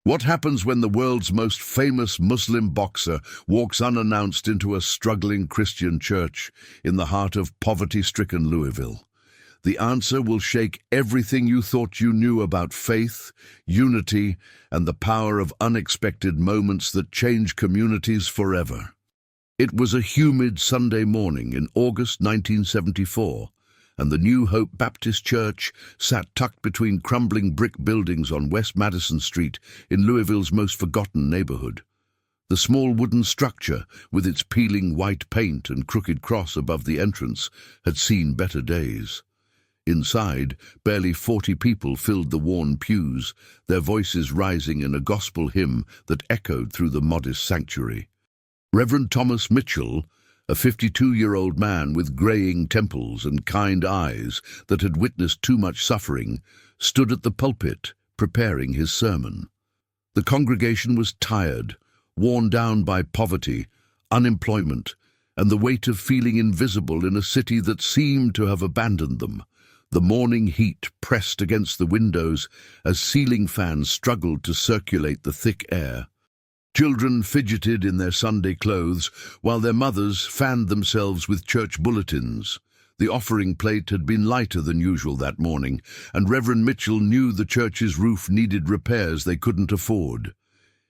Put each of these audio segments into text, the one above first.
What happens when the world's most famous Muslim boxer walks unannounced into a struggling Christian church in the heart of poverty-stricken Louisville? The answer will shake everything you thought you knew about faith, unity, and the power of unexpected moments that change communities forever. It was a humid Sunday morning in August 1974, and the New Hope Baptist Church sat tucked between crumbling brick buildings on West Madison Street in Louisville's most forgotten neighborhood. The small wooden structure, with its peeling white paint and crooked cross above the entrance, had seen better days. Inside, barely 40 people filled the worn pews, their voices rising in a gospel hymn that echoed through the modest sanctuary. Reverend Thomas Mitchell, a 52-year-old man with graying temples and kind eyes that had witnessed too much suffering, stood at the pulpit, preparing his sermon. The congregation was tired, worn down by poverty, unemployment, and the weight of feeling invisible in a city that seemed to have abandoned them. The morning heat pressed against the windows as ceiling fans struggled to circulate the thick air. Children fidgeted in their Sunday clothes, while their mothers fanned themselves with church bulletins. The offering plate had been lighter than usual that morning, and Reverend Mitchell knew the church's roof needed repairs they couldn't afford.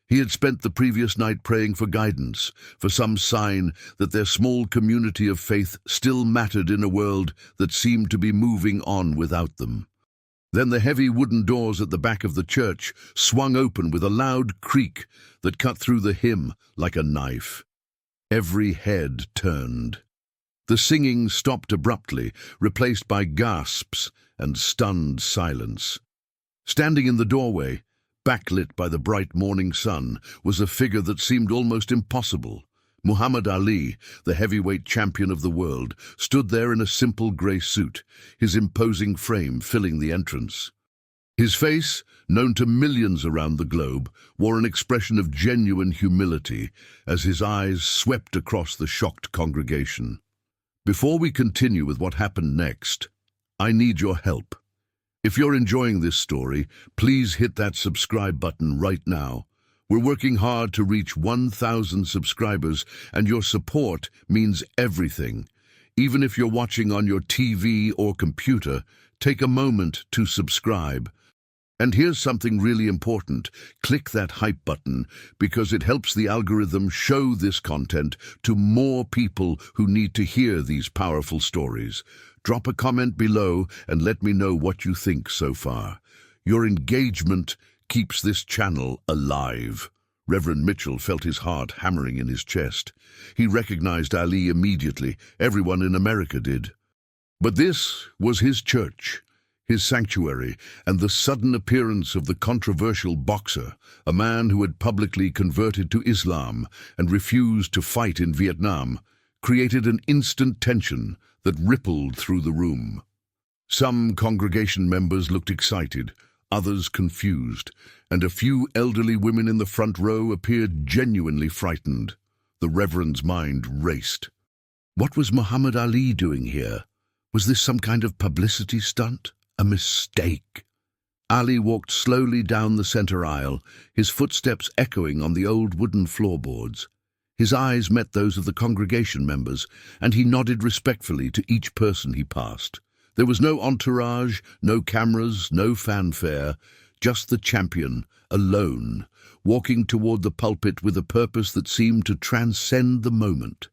He had spent the previous night praying for guidance, for some sign that their small community of faith still mattered in a world that seemed to be moving on without them. Then the heavy wooden doors at the back of the church swung open with a loud creak that cut through the hymn like a knife. Every head turned. The singing stopped abruptly, replaced by gasps and stunned silence. Standing in the doorway, backlit by the bright morning sun, was a figure that seemed almost impossible. Muhammad Ali, the heavyweight champion of the world, stood there in a simple grey suit, his imposing frame filling the entrance. His face, known to millions around the globe, wore an expression of genuine humility as his eyes swept across the shocked congregation. Before we continue with what happened next, I need your help. If you're enjoying this story, please hit that subscribe button right now. We're working hard to reach 1,000 subscribers, and your support means everything. Even if you're watching on your TV or computer, take a moment to subscribe. And here's something really important. Click that hype button because it helps the algorithm show this content to more people who need to hear these powerful stories. Drop a comment below and let me know what you think so far. Your engagement keeps this channel alive. Reverend Mitchell felt his heart hammering in his chest. He recognized Ali immediately. Everyone in America did. But this was his church, his sanctuary, and the sudden appearance of the controversial boxer, a man who had publicly converted to Islam and refused to fight in Vietnam, created an instant tension that rippled through the room. Some congregation members looked excited, others confused, and a few elderly women in the front row appeared genuinely frightened. The Reverend's mind raced. What was Muhammad Ali doing here? Was this some kind of publicity stunt? A mistake? Ali walked slowly down the center aisle, his footsteps echoing on the old wooden floorboards. His eyes met those of the congregation members, and he nodded respectfully to each person he passed. There was no entourage, no cameras, no fanfare, just the champion, alone, walking toward the pulpit with a purpose that seemed to transcend the moment.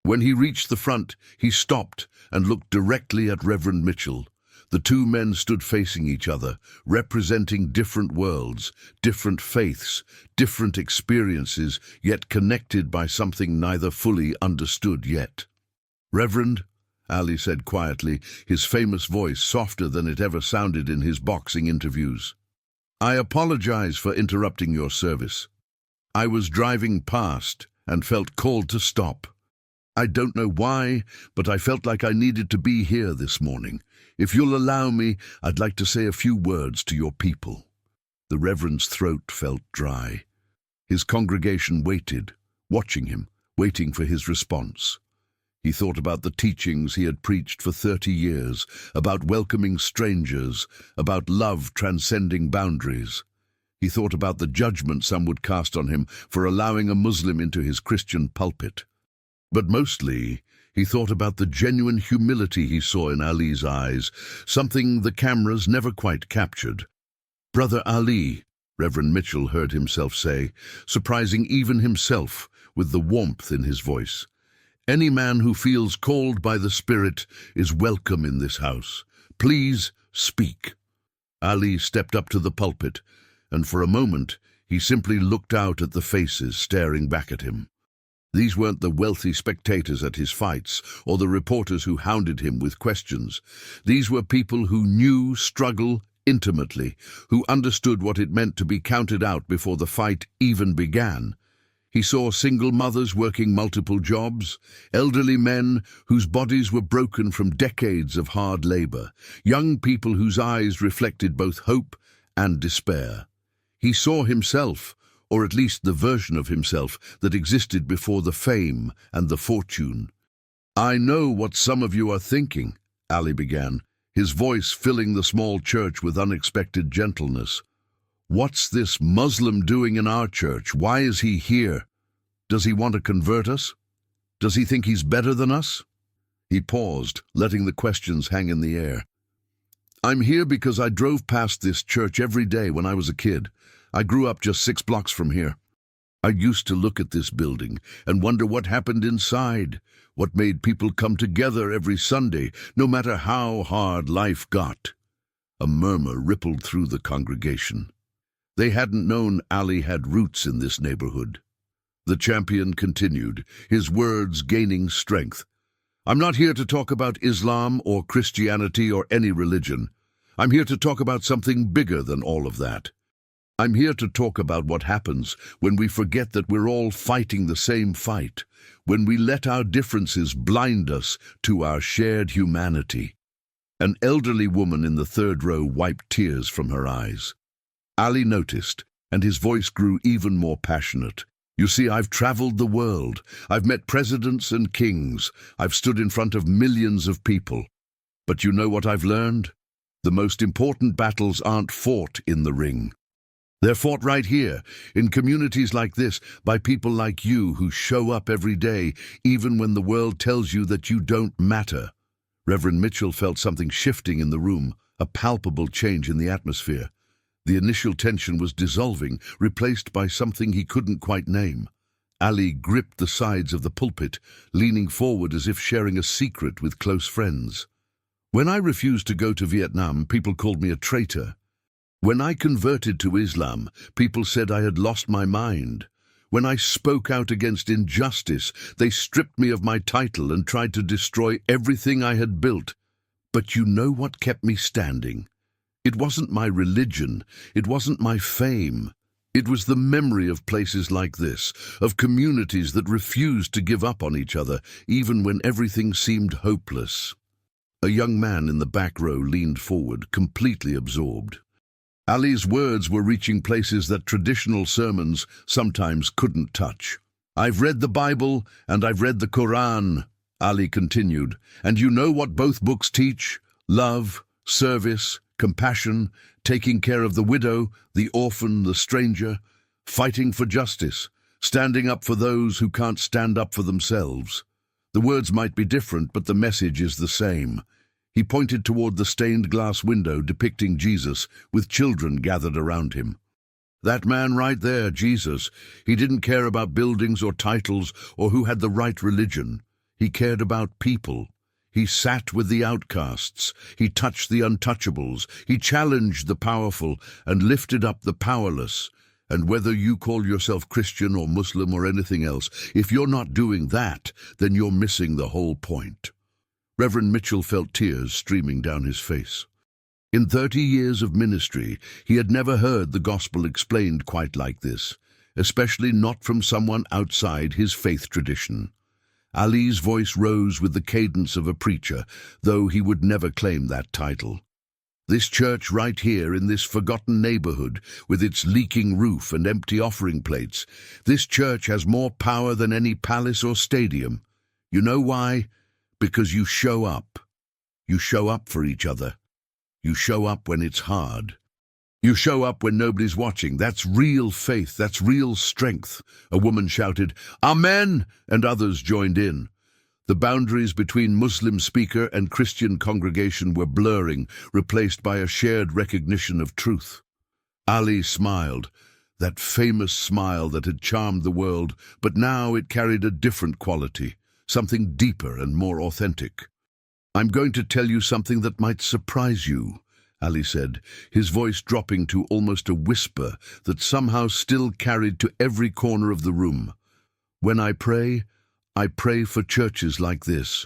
When he reached the front, he stopped and looked directly at Reverend Mitchell. The two men stood facing each other, representing different worlds, different faiths, different experiences, yet connected by something neither fully understood yet. "Reverend," Ali said quietly, his famous voice softer than it ever sounded in his boxing interviews, "I apologize for interrupting your service. I was driving past and felt called to stop. I don't know why, but I felt like I needed to be here this morning. If you'll allow me, I'd like to say a few words to your people." The Reverend's throat felt dry. His congregation waited, watching him, waiting for his response. He thought about the teachings he had preached for 30 years, about welcoming strangers, about love transcending boundaries. He thought about the judgment some would cast on him for allowing a Muslim into his Christian pulpit. But mostly, he thought about the genuine humility he saw in Ali's eyes, something the cameras never quite captured. "Brother Ali," Reverend Mitchell heard himself say, surprising even himself with the warmth in his voice. "Any man who feels called by the Spirit is welcome in this house. Please speak." Ali stepped up to the pulpit, and for a moment he simply looked out at the faces staring back at him. These weren't the wealthy spectators at his fights or the reporters who hounded him with questions. These were people who knew struggle intimately, who understood what it meant to be counted out before the fight even began. He saw single mothers working multiple jobs, elderly men whose bodies were broken from decades of hard labor, young people whose eyes reflected both hope and despair. He saw himself, or at least the version of himself that existed before the fame and the fortune. "I know what some of you are thinking," Ali began, his voice filling the small church with unexpected gentleness. "What's this Muslim doing in our church? Why is he here? Does he want to convert us? Does he think he's better than us?" He paused, letting the questions hang in the air. "I'm here because I drove past this church every day when I was a kid. I grew up just 6 blocks from here. I used to look at this building and wonder what happened inside, what made people come together every Sunday, no matter how hard life got." A murmur rippled through the congregation. They hadn't known Ali had roots in this neighborhood. The champion continued, his words gaining strength. "I'm not here to talk about Islam or Christianity or any religion. I'm here to talk about something bigger than all of that. I'm here to talk about what happens when we forget that we're all fighting the same fight, when we let our differences blind us to our shared humanity." An elderly woman in the third row wiped tears from her eyes. Ali noticed, and his voice grew even more passionate. "You see, I've traveled the world. I've met presidents and kings. I've stood in front of millions of people. But you know what I've learned? The most important battles aren't fought in the ring. They're fought right here, in communities like this, by people like you who show up every day, even when the world tells you that you don't matter." Reverend Mitchell felt something shifting in the room, a palpable change in the atmosphere. The initial tension was dissolving, replaced by something he couldn't quite name. Ali gripped the sides of the pulpit, leaning forward as if sharing a secret with close friends. "When I refused to go to Vietnam, people called me a traitor. When I converted to Islam, people said I had lost my mind. When I spoke out against injustice, they stripped me of my title and tried to destroy everything I had built. But you know what kept me standing? It wasn't my religion, it wasn't my fame. It was the memory of places like this, of communities that refused to give up on each other, even when everything seemed hopeless." A young man in the back row leaned forward, completely absorbed. Ali's words were reaching places that traditional sermons sometimes couldn't touch. "I've read the Bible and I've read the Quran," Ali continued, "and you know what both books teach? Love, service, compassion, taking care of the widow, the orphan, the stranger, fighting for justice, standing up for those who can't stand up for themselves. The words might be different, but the message is the same." He pointed toward the stained glass window depicting Jesus, with children gathered around him. "That man right there, Jesus, he didn't care about buildings or titles or who had the right religion. He cared about people. He sat with the outcasts. He touched the untouchables. He challenged the powerful and lifted up the powerless. And whether you call yourself Christian or Muslim or anything else, if you're not doing that, then you're missing the whole point." Reverend Mitchell felt tears streaming down his face. In 30 years of ministry, he had never heard the gospel explained quite like this, especially not from someone outside his faith tradition. Ali's voice rose with the cadence of a preacher, though he would never claim that title. "This church right here in this forgotten neighborhood, with its leaking roof and empty offering plates, this church has more power than any palace or stadium. You know why? Because you show up. You show up for each other. You show up when it's hard. You show up when nobody's watching. That's real faith. That's real strength. A woman shouted, "Amen!" and others joined in. The boundaries between Muslim speaker and Christian congregation were blurring, replaced by a shared recognition of truth. Ali smiled, that famous smile that had charmed the world, but now it carried a different quality, something deeper and more authentic. "I'm going to tell you something that might surprise you," Ali said, his voice dropping to almost a whisper that somehow still carried to every corner of the room. "When I pray for churches like this.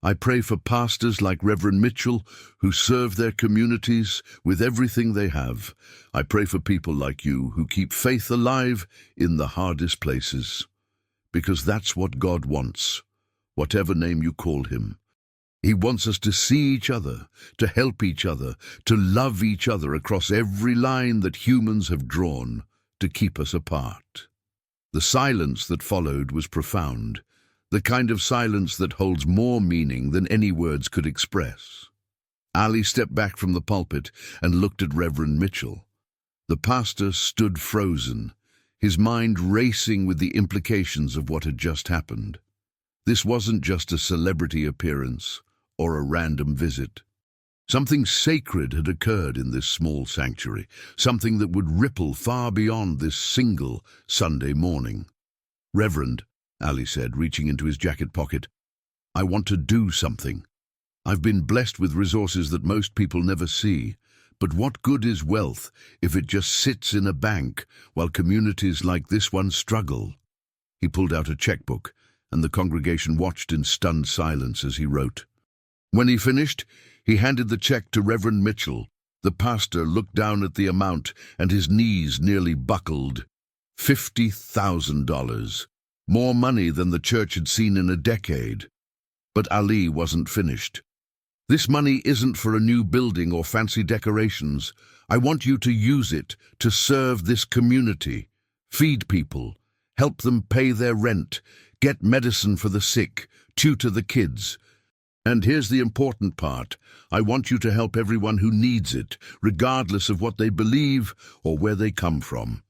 I pray for pastors like Reverend Mitchell who serve their communities with everything they have. I pray for people like you who keep faith alive in the hardest places. Because that's what God wants, whatever name you call him. He wants us to see each other, to help each other, to love each other across every line that humans have drawn to keep us apart." The silence that followed was profound, the kind of silence that holds more meaning than any words could express. Ali stepped back from the pulpit and looked at Reverend Mitchell. The pastor stood frozen, his mind racing with the implications of what had just happened. This wasn't just a celebrity appearance or a random visit. Something sacred had occurred in this small sanctuary, something that would ripple far beyond this single Sunday morning. "Reverend," Ali said, reaching into his jacket pocket, "I want to do something. I've been blessed with resources that most people never see, but what good is wealth if it just sits in a bank while communities like this one struggle?" He pulled out a checkbook, and the congregation watched in stunned silence as he wrote. When he finished, he handed the check to Reverend Mitchell. The pastor looked down at the amount, and his knees nearly buckled. $50,000. More money than the church had seen in a decade. But Ali wasn't finished. "This money isn't for a new building or fancy decorations. I want you to use it to serve this community, feed people, help them pay their rent, get medicine for the sick, tutor the kids. And here's the important part. I want you to help everyone who needs it, regardless of what they believe or where they come from.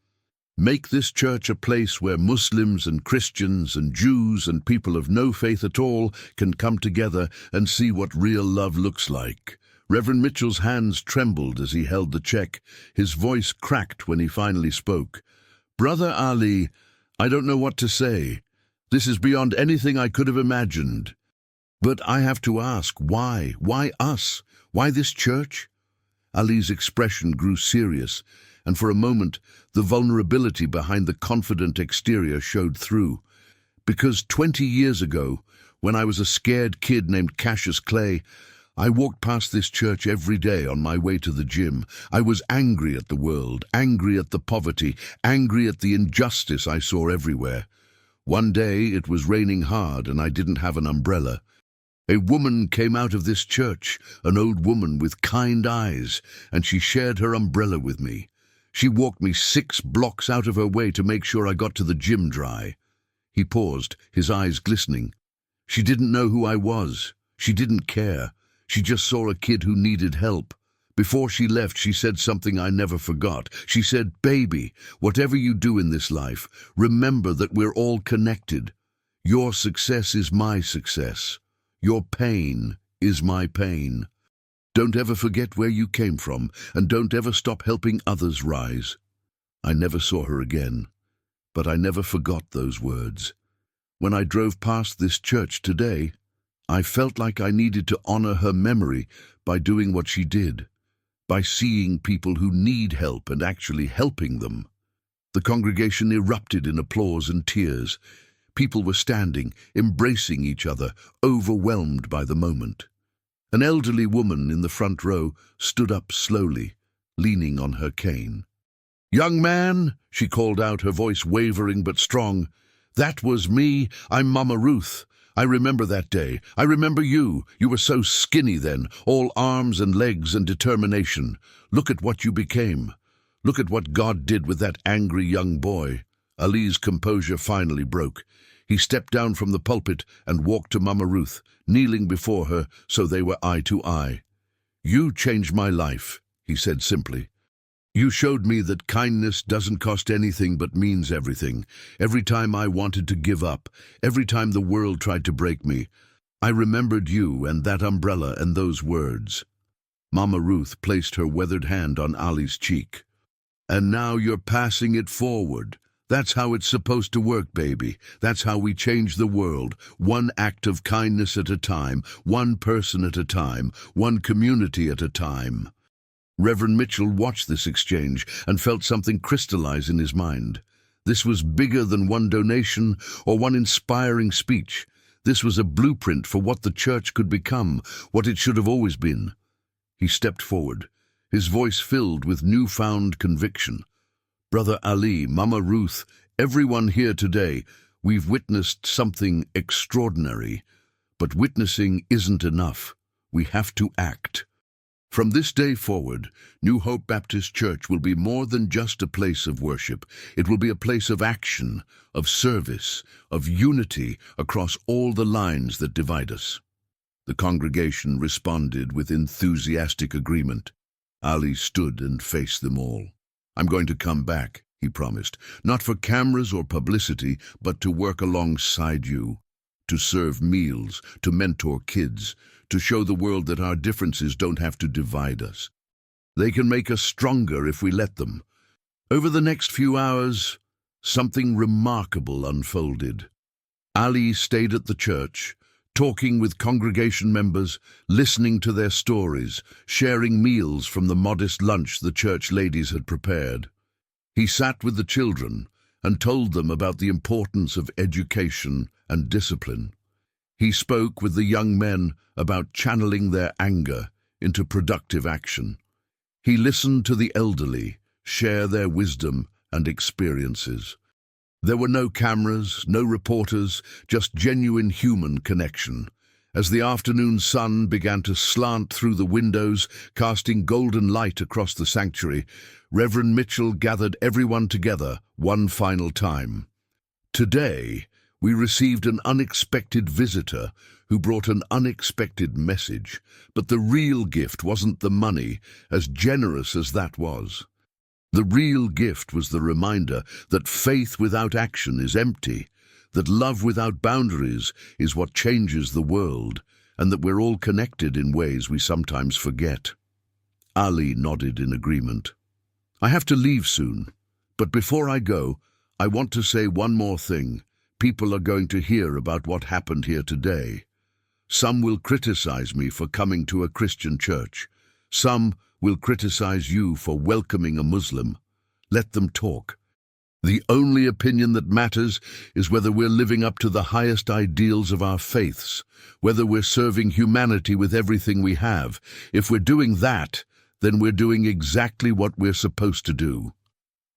Make this church a place where Muslims and Christians and Jews and people of no faith at all can come together and see what real love looks like." Reverend Mitchell's hands trembled as he held the check. His voice cracked when he finally spoke. "Brother Ali, I don't know what to say. This is beyond anything I could have imagined. But I have to ask, why? Why us? Why this church?" Ali's expression grew serious, and for a moment the vulnerability behind the confident exterior showed through. "Because 20 years ago, when I was a scared kid named Cassius Clay, I walked past this church every day on my way to the gym. I was angry at the world, angry at the poverty, angry at the injustice I saw everywhere. One day it was raining hard and I didn't have an umbrella. A woman came out of this church, an old woman with kind eyes, and she shared her umbrella with me. She walked me 6 blocks out of her way to make sure I got to the gym dry." He paused, his eyes glistening. "She didn't know who I was. She didn't care. She just saw a kid who needed help. Before she left, she said something I never forgot. She said, 'Baby, whatever you do in this life, remember that we're all connected. Your success is my success. Your pain is my pain. Don't ever forget where you came from, and don't ever stop helping others rise.'" I never saw her again, but I never forgot those words. When I drove past this church today, I felt like I needed to honor her memory by doing what she did, by seeing people who need help and actually helping them. The congregation erupted in applause and tears. People were standing, embracing each other, overwhelmed by the moment. An elderly woman in the front row stood up slowly, leaning on her cane. "Young man," she called out, her voice wavering but strong, "that was me. I'm Mama Ruth. I remember that day. I remember you. You were so skinny then, all arms and legs and determination. Look at what you became. Look at what God did with that angry young boy." Ali's composure finally broke. He stepped down from the pulpit and walked to Mama Ruth, kneeling before her so they were eye to eye. "You changed my life," he said simply. You showed me that kindness doesn't cost anything but means everything. Every time I wanted to give up, every time the world tried to break me, I remembered you and that umbrella and those words. Mama Ruth placed her weathered hand on Ali's cheek. And now you're passing it forward. That's how it's supposed to work, baby. That's how we change the world. One act of kindness at a time, one person at a time, one community at a time. Reverend Mitchell watched this exchange and felt something crystallize in his mind. This was bigger than one donation or one inspiring speech. This was a blueprint for what the church could become, what it should have always been. He stepped forward, his voice filled with newfound conviction. Brother Ali, Mama Ruth, everyone here today, we've witnessed something extraordinary. But witnessing isn't enough. We have to act. From this day forward, New Hope Baptist Church will be more than just a place of worship. It will be a place of action, of service, of unity across all the lines that divide us. The congregation responded with enthusiastic agreement. Ali stood and faced them all. I'm going to come back, he promised, not for cameras or publicity, but to work alongside you, to serve meals, to mentor kids, to show the world that our differences don't have to divide us. They can make us stronger if we let them. Over the next few hours, something remarkable unfolded. Ali stayed at the church, talking with congregation members, listening to their stories, sharing meals from the modest lunch the church ladies had prepared. He sat with the children and told them about the importance of education and discipline. He spoke with the young men about channeling their anger into productive action. He listened to the elderly share their wisdom and experiences. There were no cameras, no reporters, just genuine human connection. As the afternoon sun began to slant through the windows, casting golden light across the sanctuary, Reverend Mitchell gathered everyone together one final time. Today, we received an unexpected visitor who brought an unexpected message, but the real gift wasn't the money, as generous as that was. The real gift was the reminder that faith without action is empty, that love without boundaries is what changes the world, and that we're all connected in ways we sometimes forget. Ali nodded in agreement. I have to leave soon, but before I go, I want to say one more thing. People are going to hear about what happened here today. Some will criticize me for coming to a Christian church. Some will criticize you for welcoming a Muslim. Let them talk. The only opinion that matters is whether we're living up to the highest ideals of our faiths, whether we're serving humanity with everything we have. If we're doing that, then we're doing exactly what we're supposed to do.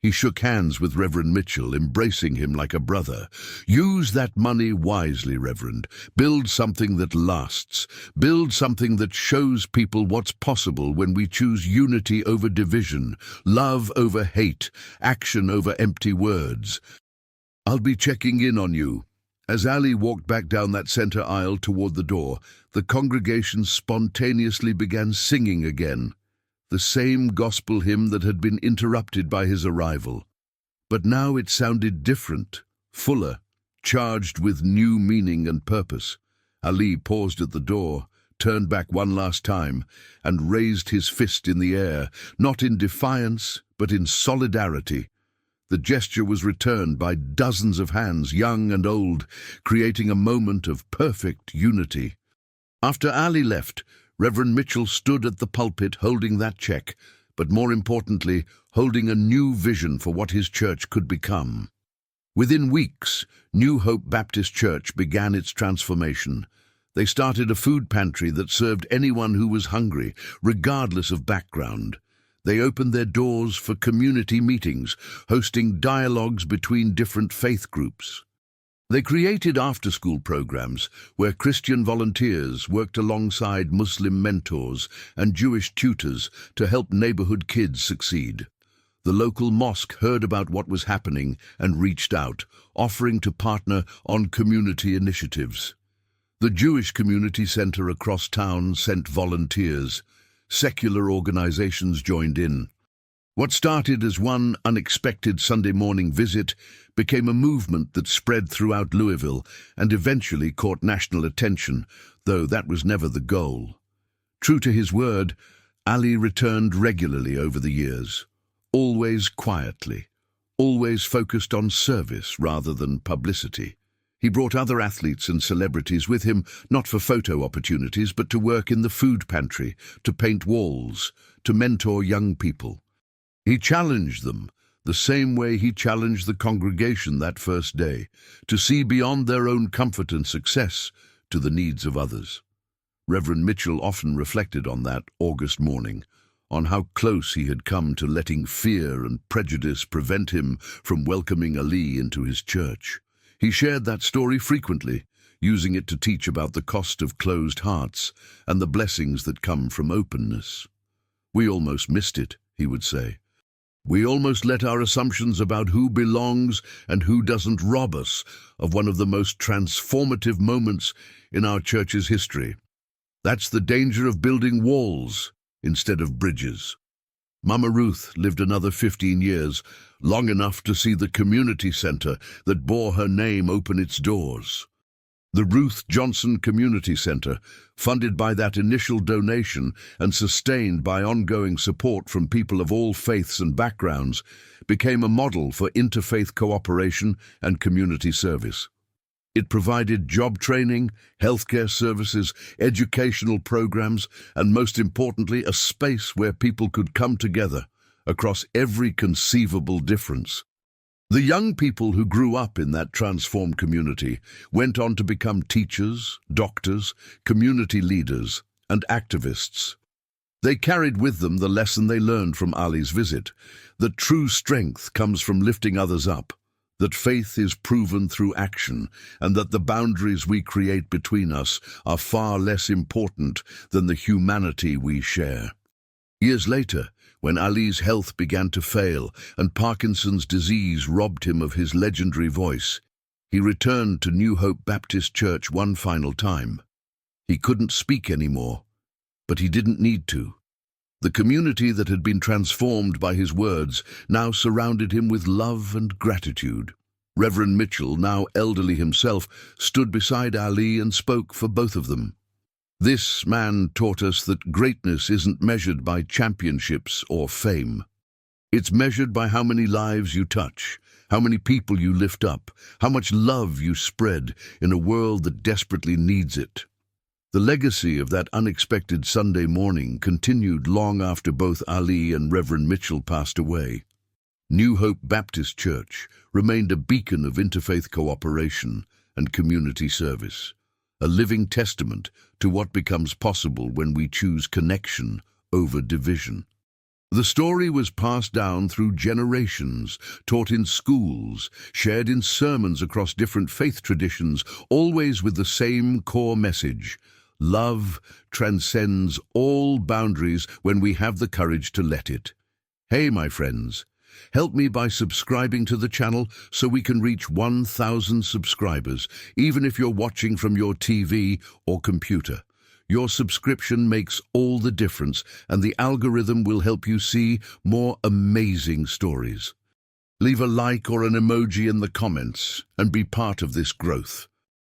He shook hands with Reverend Mitchell, embracing him like a brother. Use that money wisely, Reverend. Build something that lasts. Build something that shows people what's possible when we choose unity over division, love over hate, action over empty words. I'll be checking in on you. As Ali walked back down that center aisle toward the door, the congregation spontaneously began singing again. The same gospel hymn that had been interrupted by his arrival. But now it sounded different, fuller, charged with new meaning and purpose. Ali paused at the door, turned back one last time, and raised his fist in the air, not in defiance, but in solidarity. The gesture was returned by dozens of hands, young and old, creating a moment of perfect unity. After Ali left, Reverend Mitchell stood at the pulpit holding that check, but more importantly, holding a new vision for what his church could become. Within weeks, New Hope Baptist Church began its transformation. They started a food pantry that served anyone who was hungry, regardless of background. They opened their doors for community meetings, hosting dialogues between different faith groups. They created after-school programs where Christian volunteers worked alongside Muslim mentors and Jewish tutors to help neighborhood kids succeed. The local mosque heard about what was happening and reached out, offering to partner on community initiatives. The Jewish community center across town sent volunteers. Secular organizations joined in. What started as one unexpected Sunday morning visit became a movement that spread throughout Louisville and eventually caught national attention, though that was never the goal. True to his word, Ali returned regularly over the years, always quietly, always focused on service rather than publicity. He brought other athletes and celebrities with him, not for photo opportunities, but to work in the food pantry, to paint walls, to mentor young people. He challenged them, the same way he challenged the congregation that first day, to see beyond their own comfort and success to the needs of others. Reverend Mitchell often reflected on that August morning, on how close he had come to letting fear and prejudice prevent him from welcoming Ali into his church. He shared that story frequently, using it to teach about the cost of closed hearts and the blessings that come from openness. "We almost missed it," he would say. "We almost let our assumptions about who belongs and who doesn't rob us of one of the most transformative moments in our church's history. That's the danger of building walls instead of bridges." Mama Ruth lived another 15 years, long enough to see the community center that bore her name open its doors. The Ruth Johnson Community Center, funded by that initial donation and sustained by ongoing support from people of all faiths and backgrounds, became a model for interfaith cooperation and community service. It provided job training, healthcare services, educational programs, and most importantly, a space where people could come together across every conceivable difference. The young people who grew up in that transformed community went on to become teachers, doctors, community leaders, and activists. They carried with them the lesson they learned from Ali's visit, that true strength comes from lifting others up, that faith is proven through action, and that the boundaries we create between us are far less important than the humanity we share. Years later, when Ali's health began to fail and Parkinson's disease robbed him of his legendary voice, he returned to New Hope Baptist Church one final time. He couldn't speak anymore, but he didn't need to. The community that had been transformed by his words now surrounded him with love and gratitude. Reverend Mitchell, now elderly himself, stood beside Ali and spoke for both of them. This man taught us that greatness isn't measured by championships or fame. It's measured by how many lives you touch, how many people you lift up, how much love you spread in a world that desperately needs it. The legacy of that unexpected Sunday morning continued long after both Ali and Reverend Mitchell passed away. New Hope Baptist Church remained a beacon of interfaith cooperation and community service, a living testament to what becomes possible when we choose connection over division. The story was passed down through generations, taught in schools, shared in sermons across different faith traditions, always with the same core message: love transcends all boundaries when we have the courage to let it. Hey, my friends, help me by subscribing to the channel so we can reach 1,000 subscribers, even if you're watching from your TV or computer. Your subscription makes all the difference, and the algorithm will help you see more amazing stories. Leave a like or an emoji in the comments and be part of this growth.